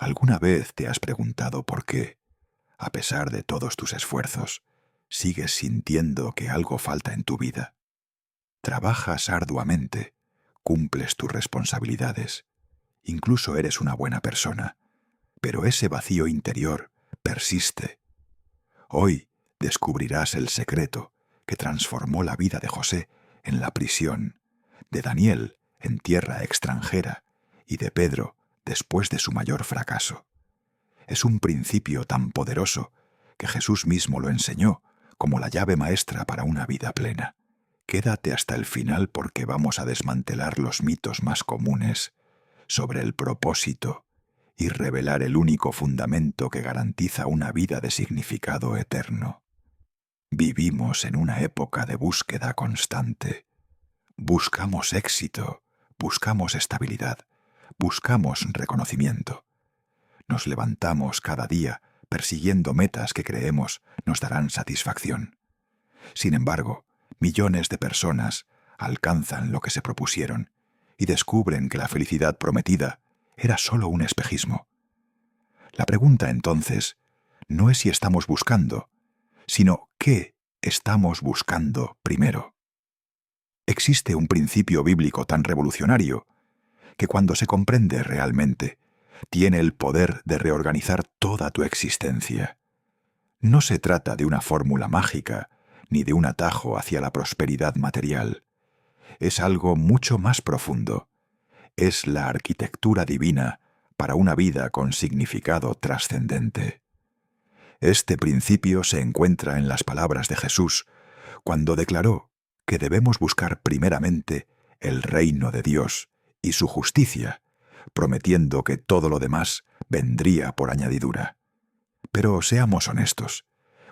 ¿Alguna vez te has preguntado por qué, a pesar de todos tus esfuerzos, sigues sintiendo que algo falta en tu vida? Trabajas arduamente, cumples tus responsabilidades, incluso eres una buena persona, pero ese vacío interior persiste. Hoy descubrirás el secreto que transformó la vida de José en la prisión, de Daniel en tierra extranjera y de Pedro después de su mayor fracaso. Es un principio tan poderoso que Jesús mismo lo enseñó como la llave maestra para una vida plena. Quédate hasta el final porque vamos a desmantelar los mitos más comunes sobre el propósito y revelar el único fundamento que garantiza una vida de significado eterno. Vivimos en una época de búsqueda constante. Buscamos éxito, buscamos estabilidad, buscamos reconocimiento. Nos levantamos cada día persiguiendo metas que creemos nos darán satisfacción. Sin embargo, millones de personas alcanzan lo que se propusieron y descubren que la felicidad prometida era solo un espejismo. La pregunta entonces no es si estamos buscando, sino qué estamos buscando primero. Existe un principio bíblico tan revolucionario que cuando se comprende realmente, tiene el poder de reorganizar toda tu existencia. No se trata de una fórmula mágica ni de un atajo hacia la prosperidad material. Es algo mucho más profundo. Es la arquitectura divina para una vida con significado trascendente. Este principio se encuentra en las palabras de Jesús cuando declaró que debemos buscar primeramente el reino de Dios y su justicia, prometiendo que todo lo demás vendría por añadidura. Pero seamos honestos,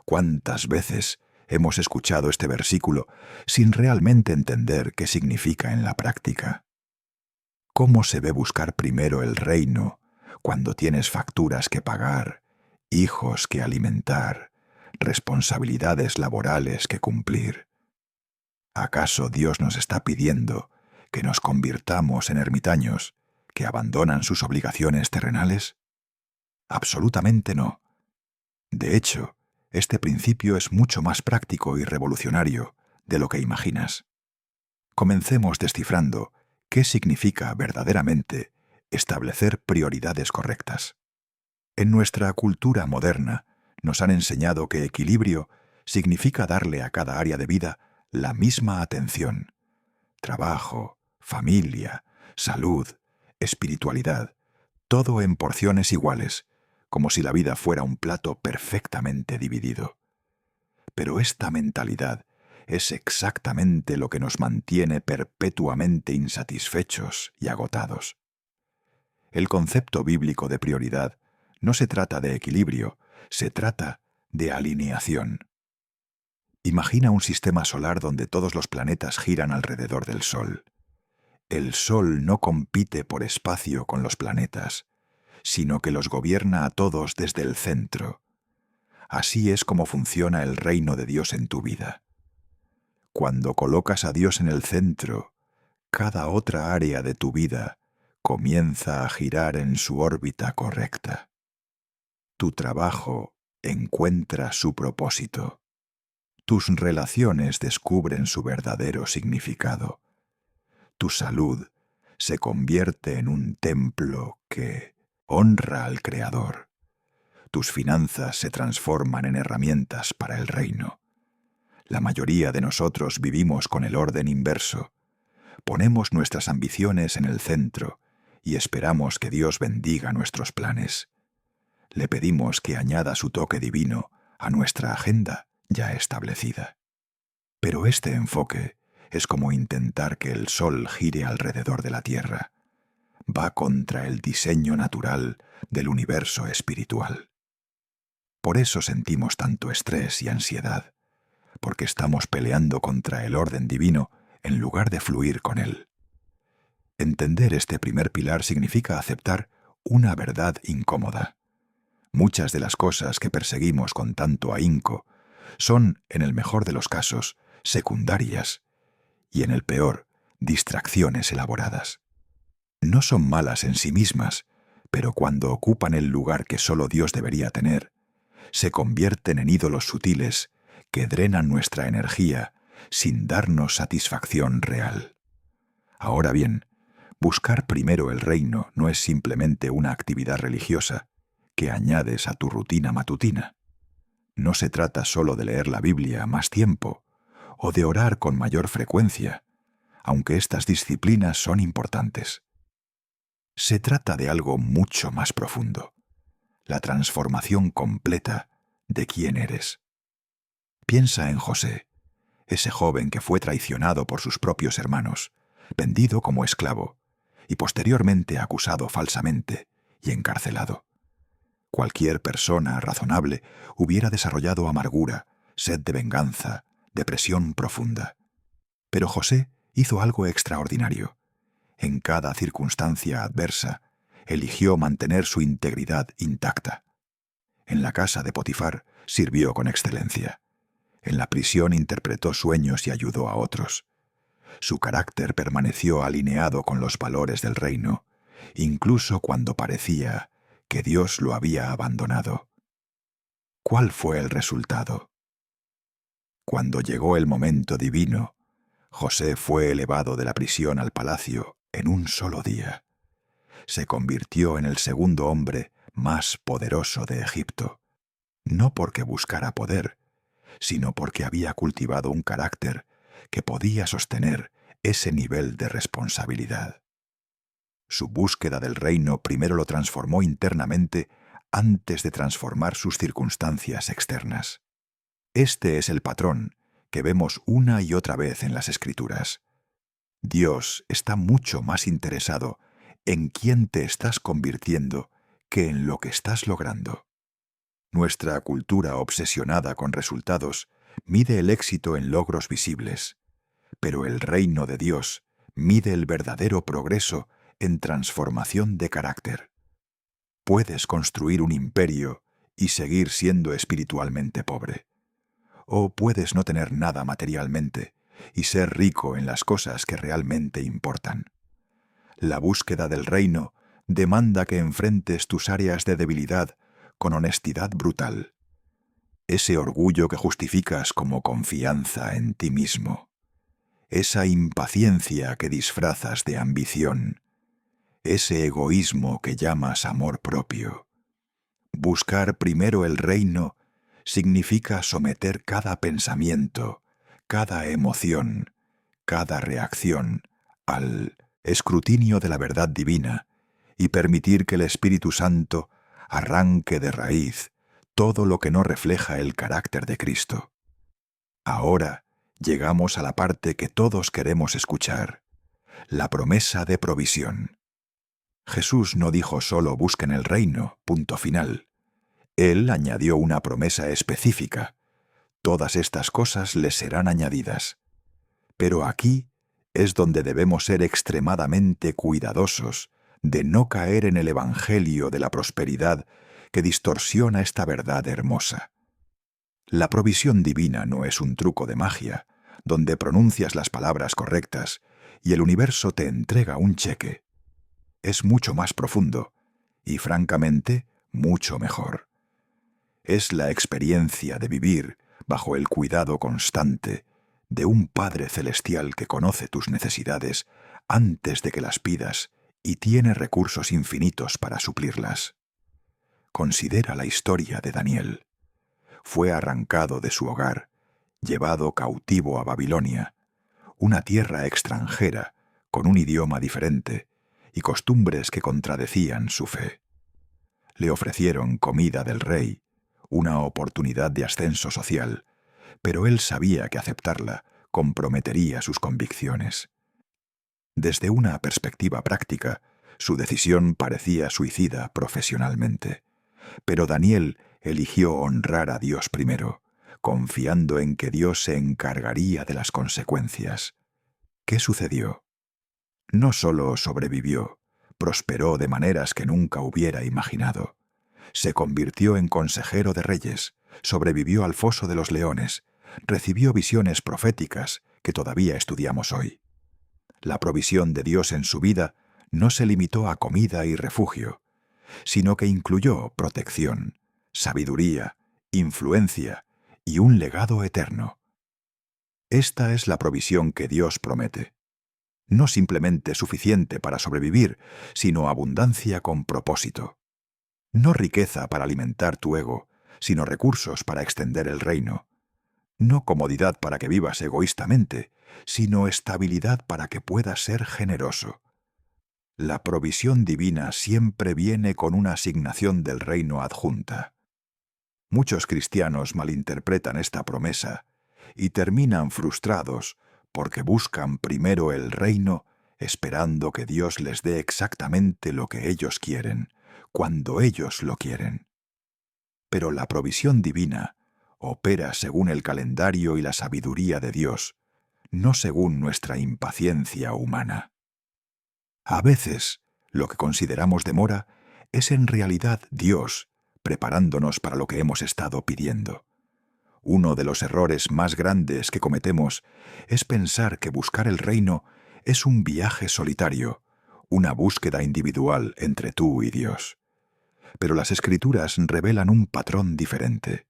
¿cuántas veces hemos escuchado este versículo sin realmente entender qué significa en la práctica? ¿Cómo se ve buscar primero el reino cuando tienes facturas que pagar, hijos que alimentar, responsabilidades laborales que cumplir? ¿Acaso Dios nos está pidiendo que nos convirtamos en ermitaños que abandonan sus obligaciones terrenales? Absolutamente no. De hecho, este principio es mucho más práctico y revolucionario de lo que imaginas. Comencemos descifrando qué significa verdaderamente establecer prioridades correctas. En nuestra cultura moderna nos han enseñado que equilibrio significa darle a cada área de vida la misma atención. Trabajo, familia, salud, espiritualidad, todo en porciones iguales, como si la vida fuera un plato perfectamente dividido. Pero esta mentalidad es exactamente lo que nos mantiene perpetuamente insatisfechos y agotados. El concepto bíblico de prioridad no se trata de equilibrio, se trata de alineación. Imagina un sistema solar donde todos los planetas giran alrededor del Sol. El Sol no compite por espacio con los planetas, sino que los gobierna a todos desde el centro. Así es como funciona el reino de Dios en tu vida. Cuando colocas a Dios en el centro, cada otra área de tu vida comienza a girar en su órbita correcta. Tu trabajo encuentra su propósito. Tus relaciones descubren su verdadero significado. Tu salud se convierte en un templo que honra al Creador. Tus finanzas se transforman en herramientas para el reino. La mayoría de nosotros vivimos con el orden inverso. Ponemos nuestras ambiciones en el centro y esperamos que Dios bendiga nuestros planes. Le pedimos que añada su toque divino a nuestra agenda ya establecida. Pero este enfoque es como intentar que el Sol gire alrededor de la Tierra. Va contra el diseño natural del universo espiritual. Por eso sentimos tanto estrés y ansiedad, porque estamos peleando contra el orden divino en lugar de fluir con él. Entender este primer pilar significa aceptar una verdad incómoda. Muchas de las cosas que perseguimos con tanto ahínco son, en el mejor de los casos, secundarias y, en el peor, distracciones elaboradas. No son malas en sí mismas, pero cuando ocupan el lugar que solo Dios debería tener, se convierten en ídolos sutiles que drenan nuestra energía sin darnos satisfacción real. Ahora bien, buscar primero el reino no es simplemente una actividad religiosa que añades a tu rutina matutina. No se trata solo de leer la Biblia más tiempo o de orar con mayor frecuencia, aunque estas disciplinas son importantes. Se trata de algo mucho más profundo, la transformación completa de quién eres. Piensa en José, ese joven que fue traicionado por sus propios hermanos, vendido como esclavo y posteriormente acusado falsamente y encarcelado. Cualquier persona razonable hubiera desarrollado amargura, sed de venganza, depresión profunda. Pero José hizo algo extraordinario. En cada circunstancia adversa, eligió mantener su integridad intacta. En la casa de Potifar sirvió con excelencia. En la prisión interpretó sueños y ayudó a otros. Su carácter permaneció alineado con los valores del reino, incluso cuando parecía que Dios lo había abandonado. ¿Cuál fue el resultado? Cuando llegó el momento divino, José fue elevado de la prisión al palacio en un solo día. Se convirtió en el segundo hombre más poderoso de Egipto, no porque buscara poder, sino porque había cultivado un carácter que podía sostener ese nivel de responsabilidad. Su búsqueda del reino primero lo transformó internamente antes de transformar sus circunstancias externas. Este es el patrón que vemos una y otra vez en las Escrituras. Dios está mucho más interesado en quién te estás convirtiendo que en lo que estás logrando. Nuestra cultura obsesionada con resultados mide el éxito en logros visibles, pero el reino de Dios mide el verdadero progreso en transformación de carácter. Puedes construir un imperio y seguir siendo espiritualmente pobre. O puedes no tener nada materialmente y ser rico en las cosas que realmente importan. La búsqueda del reino demanda que enfrentes tus áreas de debilidad con honestidad brutal. Ese orgullo que justificas como confianza en ti mismo. Esa impaciencia que disfrazas de ambición. Ese egoísmo que llamas amor propio. Buscar primero el reino significa someter cada pensamiento, cada emoción, cada reacción al escrutinio de la verdad divina y permitir que el Espíritu Santo arranque de raíz todo lo que no refleja el carácter de Cristo. Ahora llegamos a la parte que todos queremos escuchar, la promesa de provisión. Jesús no dijo solo busquen el reino, punto final. Él añadió una promesa específica. Todas estas cosas les serán añadidas. Pero aquí es donde debemos ser extremadamente cuidadosos de no caer en el evangelio de la prosperidad que distorsiona esta verdad hermosa. La provisión divina no es un truco de magia, donde pronuncias las palabras correctas y el universo te entrega un cheque. Es mucho más profundo y, francamente, mucho mejor. Es la experiencia de vivir bajo el cuidado constante de un Padre Celestial que conoce tus necesidades antes de que las pidas y tiene recursos infinitos para suplirlas. Considera la historia de Daniel. Fue arrancado de su hogar, llevado cautivo a Babilonia, una tierra extranjera con un idioma diferente y costumbres que contradecían su fe. Le ofrecieron comida del rey, una oportunidad de ascenso social, pero él sabía que aceptarla comprometería sus convicciones. Desde una perspectiva práctica, su decisión parecía suicida profesionalmente, pero Daniel eligió honrar a Dios primero, confiando en que Dios se encargaría de las consecuencias. ¿Qué sucedió? No solo sobrevivió, prosperó de maneras que nunca hubiera imaginado. Se convirtió en consejero de reyes, sobrevivió al foso de los leones, recibió visiones proféticas que todavía estudiamos hoy. La provisión de Dios en su vida no se limitó a comida y refugio, sino que incluyó protección, sabiduría, influencia y un legado eterno. Esta es la provisión que Dios promete. No simplemente suficiente para sobrevivir, sino abundancia con propósito. No riqueza para alimentar tu ego, sino recursos para extender el reino. No comodidad para que vivas egoístamente, sino estabilidad para que puedas ser generoso. La provisión divina siempre viene con una asignación del reino adjunta. Muchos cristianos malinterpretan esta promesa y terminan frustrados porque buscan primero el reino esperando que Dios les dé exactamente lo que ellos quieren, cuando ellos lo quieren. Pero la provisión divina opera según el calendario y la sabiduría de Dios, no según nuestra impaciencia humana. A veces, lo que consideramos demora es en realidad Dios preparándonos para lo que hemos estado pidiendo. Uno de los errores más grandes que cometemos es pensar que buscar el reino es un viaje solitario, una búsqueda individual entre tú y Dios. Pero las Escrituras revelan un patrón diferente.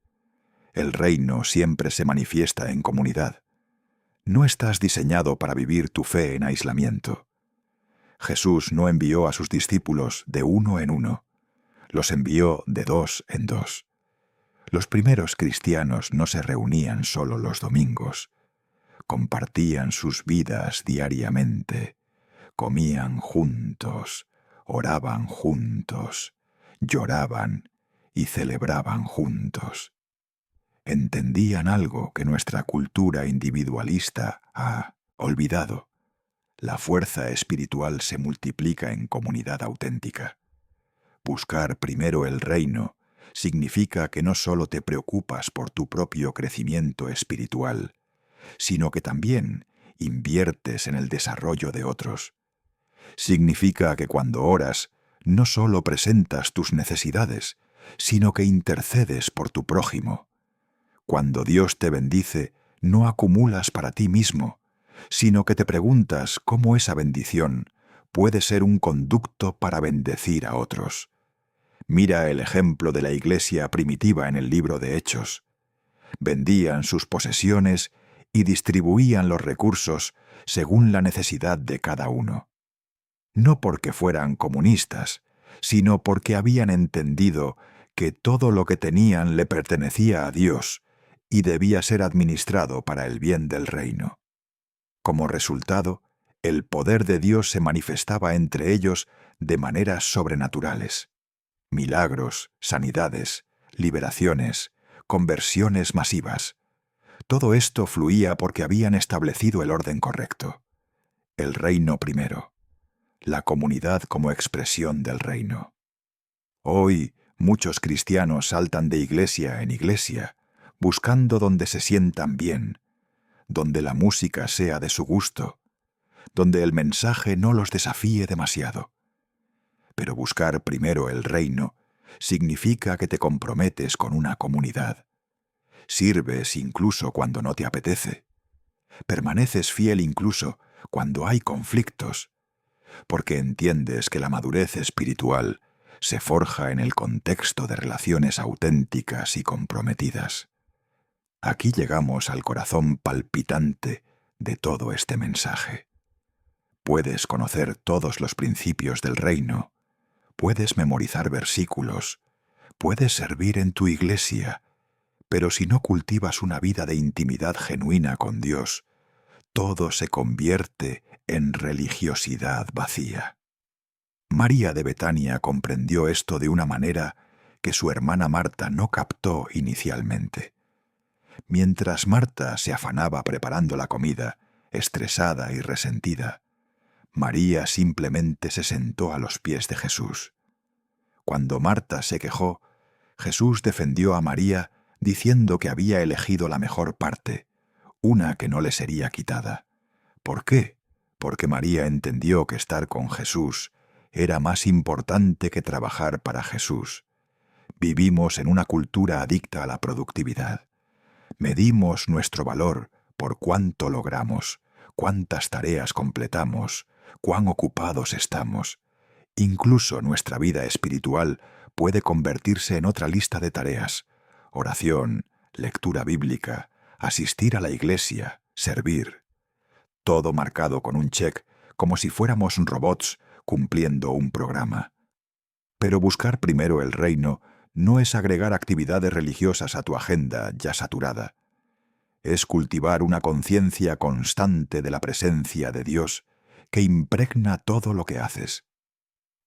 El reino siempre se manifiesta en comunidad. No estás diseñado para vivir tu fe en aislamiento. Jesús no envió a sus discípulos de uno en uno. Los envió de dos en dos. Los primeros cristianos no se reunían solo los domingos. Compartían sus vidas diariamente. Comían juntos, oraban juntos, lloraban y celebraban juntos. Entendían algo que nuestra cultura individualista ha olvidado. La fuerza espiritual se multiplica en comunidad auténtica. Buscar primero el reino significa que no solo te preocupas por tu propio crecimiento espiritual, sino que también inviertes en el desarrollo de otros. Significa que cuando oras, no solo presentas tus necesidades, sino que intercedes por tu prójimo. Cuando Dios te bendice, no acumulas para ti mismo, sino que te preguntas cómo esa bendición puede ser un conducto para bendecir a otros. Mira el ejemplo de la iglesia primitiva en el libro de Hechos. Vendían sus posesiones y distribuían los recursos según la necesidad de cada uno. No porque fueran comunistas, sino porque habían entendido que todo lo que tenían le pertenecía a Dios y debía ser administrado para el bien del reino. Como resultado, el poder de Dios se manifestaba entre ellos de maneras sobrenaturales. Milagros, sanidades, liberaciones, conversiones masivas. Todo esto fluía porque habían establecido el orden correcto. El reino primero. La comunidad como expresión del reino. Hoy, muchos cristianos saltan de iglesia en iglesia, buscando donde se sientan bien, donde la música sea de su gusto, donde el mensaje no los desafíe demasiado. Pero buscar primero el reino significa que te comprometes con una comunidad. Sirves incluso cuando no te apetece. Permaneces fiel incluso cuando hay conflictos, porque entiendes que la madurez espiritual se forja en el contexto de relaciones auténticas y comprometidas. Aquí llegamos al corazón palpitante de todo este mensaje. Puedes conocer todos los principios del reino, puedes memorizar versículos, puedes servir en tu iglesia, pero si no cultivas una vida de intimidad genuina con Dios, todo se convierte en religiosidad vacía. María de Betania comprendió esto de una manera que su hermana Marta no captó inicialmente. Mientras Marta se afanaba preparando la comida, estresada y resentida, María simplemente se sentó a los pies de Jesús. Cuando Marta se quejó, Jesús defendió a María diciendo que había elegido la mejor parte, una que no le sería quitada. ¿Por qué? Porque María entendió que estar con Jesús era más importante que trabajar para Jesús. Vivimos en una cultura adicta a la productividad. Medimos nuestro valor por cuánto logramos, cuántas tareas completamos, cuán ocupados estamos, Incluso nuestra vida espiritual puede convertirse en otra lista de tareas: oración, lectura bíblica, asistir a la iglesia, servir. Todo marcado con un check, como si fuéramos robots cumpliendo un programa. Pero buscar primero el reino no es agregar actividades religiosas a tu agenda ya saturada. Es cultivar una conciencia constante de la presencia de Dios que impregna todo lo que haces.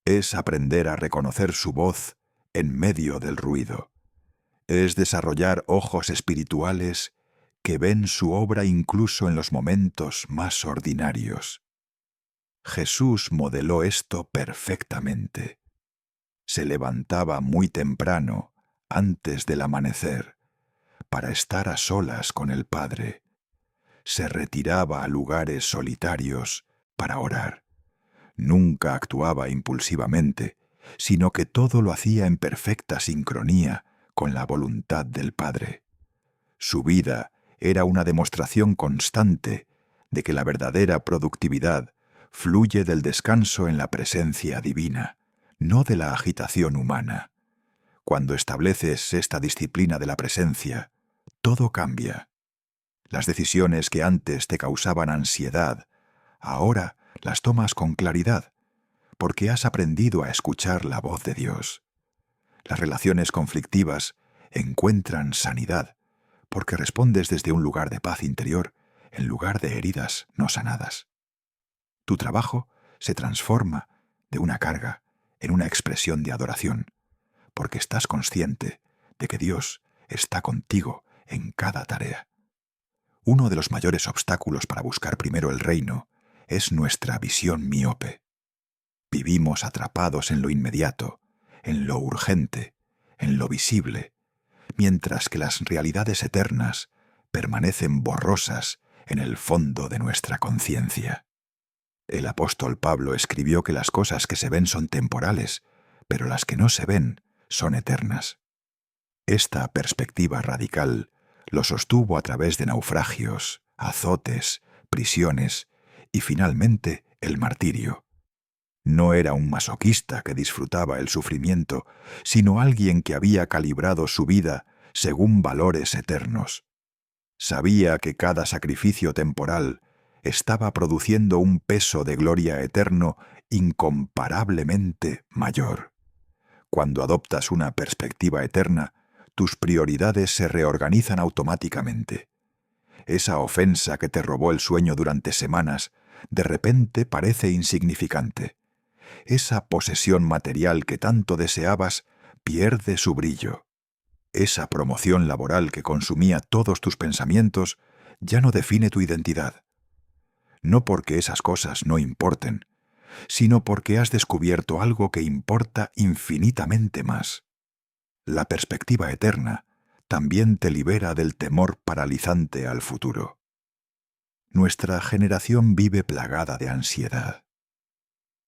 Es aprender a reconocer su voz en medio del ruido. Es desarrollar ojos espirituales que ven su obra incluso en los momentos más ordinarios. Jesús modeló esto perfectamente. Se levantaba muy temprano, antes del amanecer, para estar a solas con el Padre. Se retiraba a lugares solitarios para orar. Nunca actuaba impulsivamente, sino que todo lo hacía en perfecta sincronía con la voluntad del Padre. Su vida era una demostración constante de que la verdadera productividad fluye del descanso en la presencia divina, no de la agitación humana. Cuando estableces esta disciplina de la presencia, todo cambia. Las decisiones que antes te causaban ansiedad, ahora las tomas con claridad, porque has aprendido a escuchar la voz de Dios. Las relaciones conflictivas encuentran sanidad, porque respondes desde un lugar de paz interior, en lugar de heridas no sanadas. Tu trabajo se transforma de una carga en una expresión de adoración, porque estás consciente de que Dios está contigo en cada tarea. Uno de los mayores obstáculos para buscar primero el reino es nuestra visión miope. Vivimos atrapados en lo inmediato, en lo urgente, en lo visible, mientras que las realidades eternas permanecen borrosas en el fondo de nuestra conciencia. El apóstol Pablo escribió que las cosas que se ven son temporales, pero las que no se ven son eternas. Esta perspectiva radical lo sostuvo a través de naufragios, azotes, prisiones y finalmente el martirio. No era un masoquista que disfrutaba el sufrimiento, sino alguien que había calibrado su vida según valores eternos. Sabía que cada sacrificio temporal estaba produciendo un peso de gloria eterno incomparablemente mayor. Cuando adoptas una perspectiva eterna, tus prioridades se reorganizan automáticamente. Esa ofensa que te robó el sueño durante semanas, de repente parece insignificante. Esa posesión material que tanto deseabas pierde su brillo. Esa promoción laboral que consumía todos tus pensamientos ya no define tu identidad. No porque esas cosas no importen, sino porque has descubierto algo que importa infinitamente más. La perspectiva eterna también te libera del temor paralizante al futuro. Nuestra generación vive plagada de ansiedad.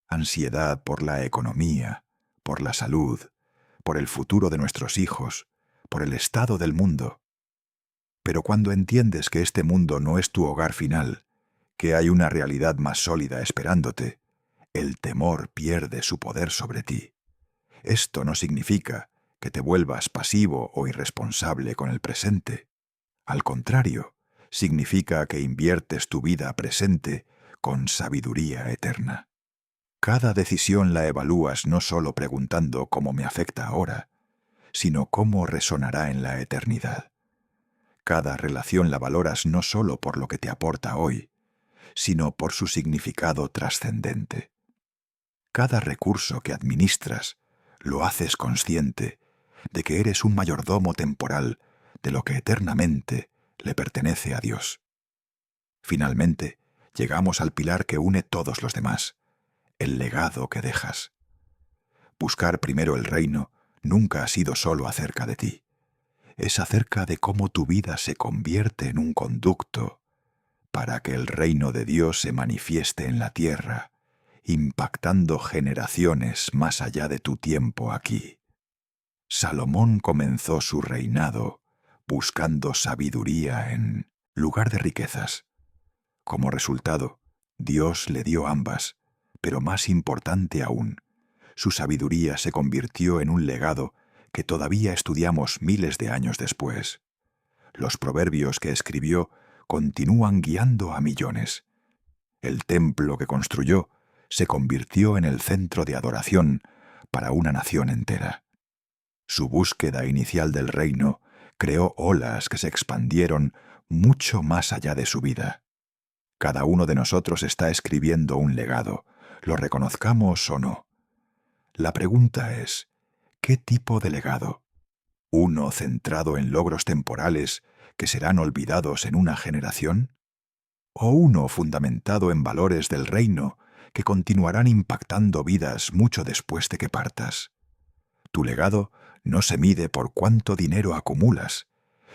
Ansiedad por la economía, por la salud, por el futuro de nuestros hijos, por el estado del mundo. Pero cuando entiendes que este mundo no es tu hogar final, que hay una realidad más sólida esperándote, el temor pierde su poder sobre ti. Esto no significa que te vuelvas pasivo o irresponsable con el presente. Al contrario, significa que inviertes tu vida presente con sabiduría eterna. Cada decisión la evalúas no solo preguntando cómo me afecta ahora, sino cómo resonará en la eternidad. Cada relación la valoras no solo por lo que te aporta hoy, sino por su significado trascendente. Cada recurso que administras lo haces consciente de que eres un mayordomo temporal de lo que eternamente le pertenece a Dios. Finalmente, llegamos al pilar que une todos los demás, el legado que dejas. Buscar primero el reino nunca ha sido solo acerca de ti. Es acerca de cómo tu vida se convierte en un conducto para que el reino de Dios se manifieste en la tierra, impactando generaciones más allá de tu tiempo aquí. Salomón comenzó su reinado buscando sabiduría en lugar de riquezas. Como resultado, Dios le dio ambas, pero más importante aún, su sabiduría se convirtió en un legado que todavía estudiamos miles de años después. Los proverbios que escribió continúan guiando a millones. El templo que construyó se convirtió en el centro de adoración para una nación entera. Su búsqueda inicial del reino creó olas que se expandieron mucho más allá de su vida. Cada uno de nosotros está escribiendo un legado, lo reconozcamos o no. La pregunta es, ¿qué tipo de legado? ¿Uno centrado en logros temporales que serán olvidados en una generación? ¿O uno fundamentado en valores del reino que continuarán impactando vidas mucho después de que partas? Tu legado no se mide por cuánto dinero acumulas,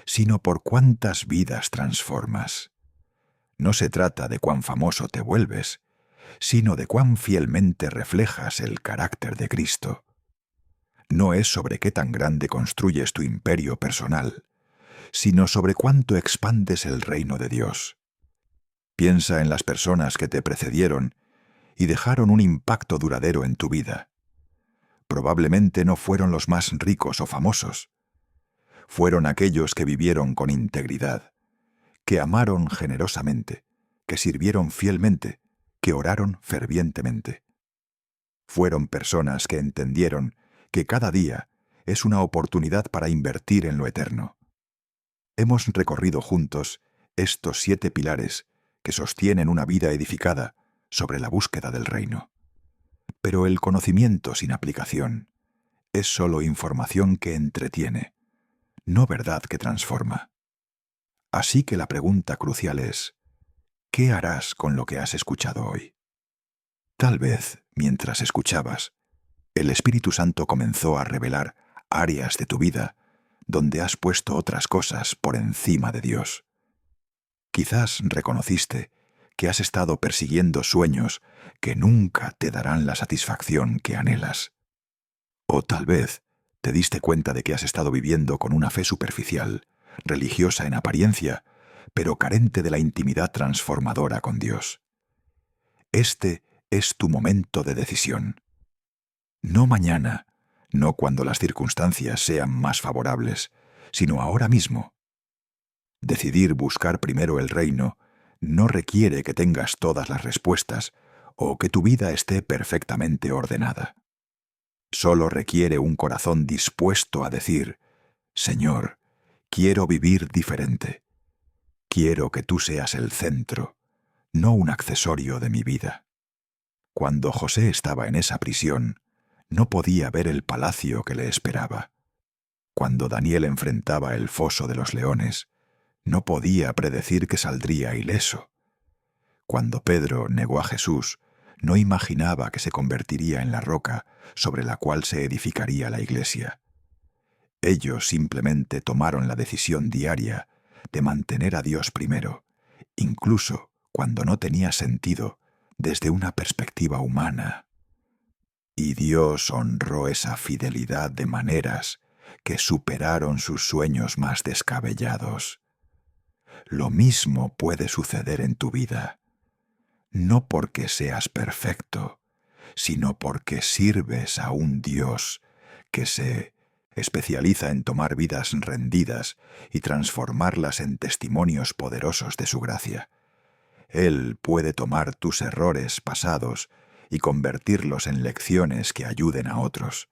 sino por cuántas vidas transformas. No se trata de cuán famoso te vuelves, sino de cuán fielmente reflejas el carácter de Cristo. No es sobre qué tan grande construyes tu imperio personal, sino sobre cuánto expandes el reino de Dios. Piensa en las personas que te precedieron y dejaron un impacto duradero en tu vida. Probablemente no fueron los más ricos o famosos. Fueron aquellos que vivieron con integridad, que amaron generosamente, que sirvieron fielmente, que oraron fervientemente. Fueron personas que entendieron que cada día es una oportunidad para invertir en lo eterno. Hemos recorrido juntos estos 7 pilares que sostienen una vida edificada sobre la búsqueda del reino. Pero el conocimiento sin aplicación es solo información que entretiene, no verdad que transforma. Así que la pregunta crucial es, ¿qué harás con lo que has escuchado hoy? Tal vez, mientras escuchabas, el Espíritu Santo comenzó a revelar áreas de tu vida donde has puesto otras cosas por encima de Dios. Quizás reconociste que has estado persiguiendo sueños que nunca te darán la satisfacción que anhelas. O tal vez te diste cuenta de que has estado viviendo con una fe superficial, religiosa en apariencia, pero carente de la intimidad transformadora con Dios. Este es tu momento de decisión. No mañana, no cuando las circunstancias sean más favorables, sino ahora mismo. Decidir buscar primero el reino no requiere que tengas todas las respuestas o que tu vida esté perfectamente ordenada. Solo requiere un corazón dispuesto a decir, Señor, quiero vivir diferente. Quiero que tú seas el centro, no un accesorio de mi vida. Cuando José estaba en esa prisión, no podía ver el palacio que le esperaba. Cuando Daniel enfrentaba el foso de los leones, no podía predecir que saldría ileso. Cuando Pedro negó a Jesús, no imaginaba que se convertiría en la roca sobre la cual se edificaría la iglesia. Ellos simplemente tomaron la decisión diaria de mantener a Dios primero, incluso cuando no tenía sentido desde una perspectiva humana. Y Dios honró esa fidelidad de maneras que superaron sus sueños más descabellados. Lo mismo puede suceder en tu vida, no porque seas perfecto, sino porque sirves a un Dios que se especializa en tomar vidas rendidas y transformarlas en testimonios poderosos de su gracia. Él puede tomar tus errores pasados y convertirlos en lecciones que ayuden a otros.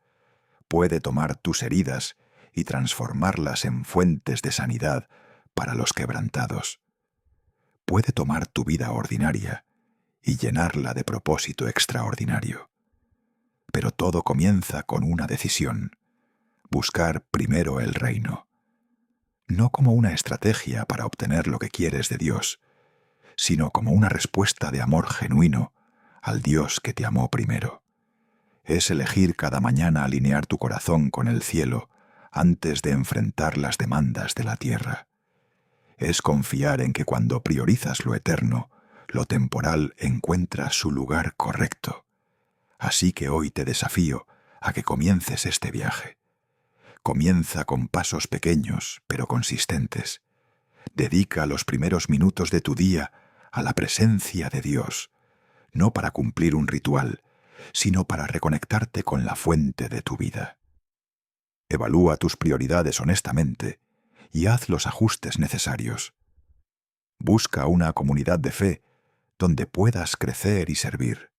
Puede tomar tus heridas y transformarlas en fuentes de sanidad para los quebrantados. Puede tomar tu vida ordinaria y llenarla de propósito extraordinario. Pero todo comienza con una decisión: buscar primero el reino. No como una estrategia para obtener lo que quieres de Dios, sino como una respuesta de amor genuino al Dios que te amó primero. Es elegir cada mañana alinear tu corazón con el cielo antes de enfrentar las demandas de la tierra. Es confiar en que cuando priorizas lo eterno, lo temporal encuentra su lugar correcto. Así que hoy te desafío a que comiences este viaje. Comienza con pasos pequeños, pero consistentes. Dedica los primeros minutos de tu día a la presencia de Dios, no para cumplir un ritual, sino para reconectarte con la fuente de tu vida. Evalúa tus prioridades honestamente y haz los ajustes necesarios. Busca una comunidad de fe donde puedas crecer y servir.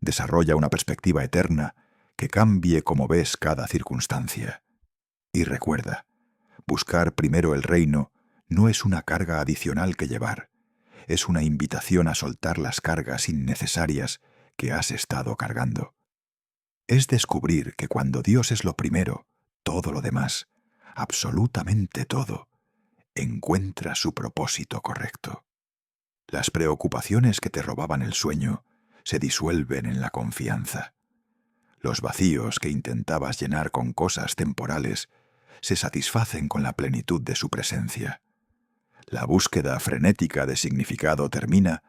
Desarrolla una perspectiva eterna que cambie cómo ves cada circunstancia. Y recuerda, buscar primero el reino no es una carga adicional que llevar, es una invitación a soltar las cargas innecesarias que has estado cargando. Es descubrir que cuando Dios es lo primero, todo lo demás, absolutamente todo, encuentra su propósito correcto. Las preocupaciones que te robaban el sueño se disuelven en la confianza. Los vacíos que intentabas llenar con cosas temporales se satisfacen con la plenitud de su presencia. La búsqueda frenética de significado termina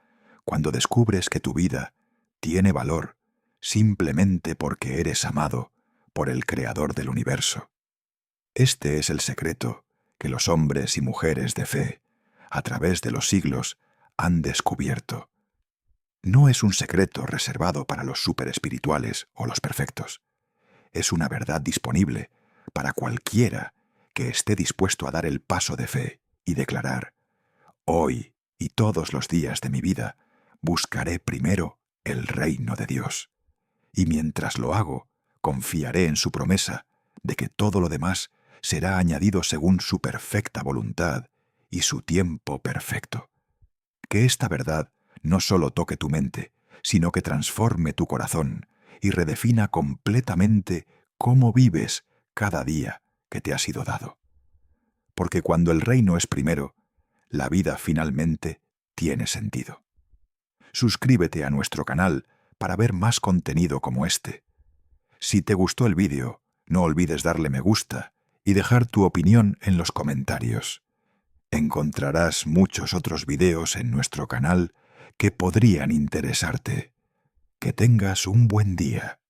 cuando descubres que tu vida tiene valor simplemente porque eres amado por el Creador del universo. Este es el secreto que los hombres y mujeres de fe, a través de los siglos, han descubierto. No es un secreto reservado para los superespirituales o los perfectos. Es una verdad disponible para cualquiera que esté dispuesto a dar el paso de fe y declarar: hoy y todos los días de mi vida buscaré primero el reino de Dios. Y mientras lo hago, confiaré en su promesa de que todo lo demás será añadido según su perfecta voluntad y su tiempo perfecto. Que esta verdad no solo toque tu mente, sino que transforme tu corazón y redefina completamente cómo vives cada día que te ha sido dado. Porque cuando el reino es primero, la vida finalmente tiene sentido. Suscríbete a nuestro canal para ver más contenido como este. Si te gustó el vídeo, no olvides darle me gusta y dejar tu opinión en los comentarios. Encontrarás muchos otros videos en nuestro canal que podrían interesarte. Que tengas un buen día.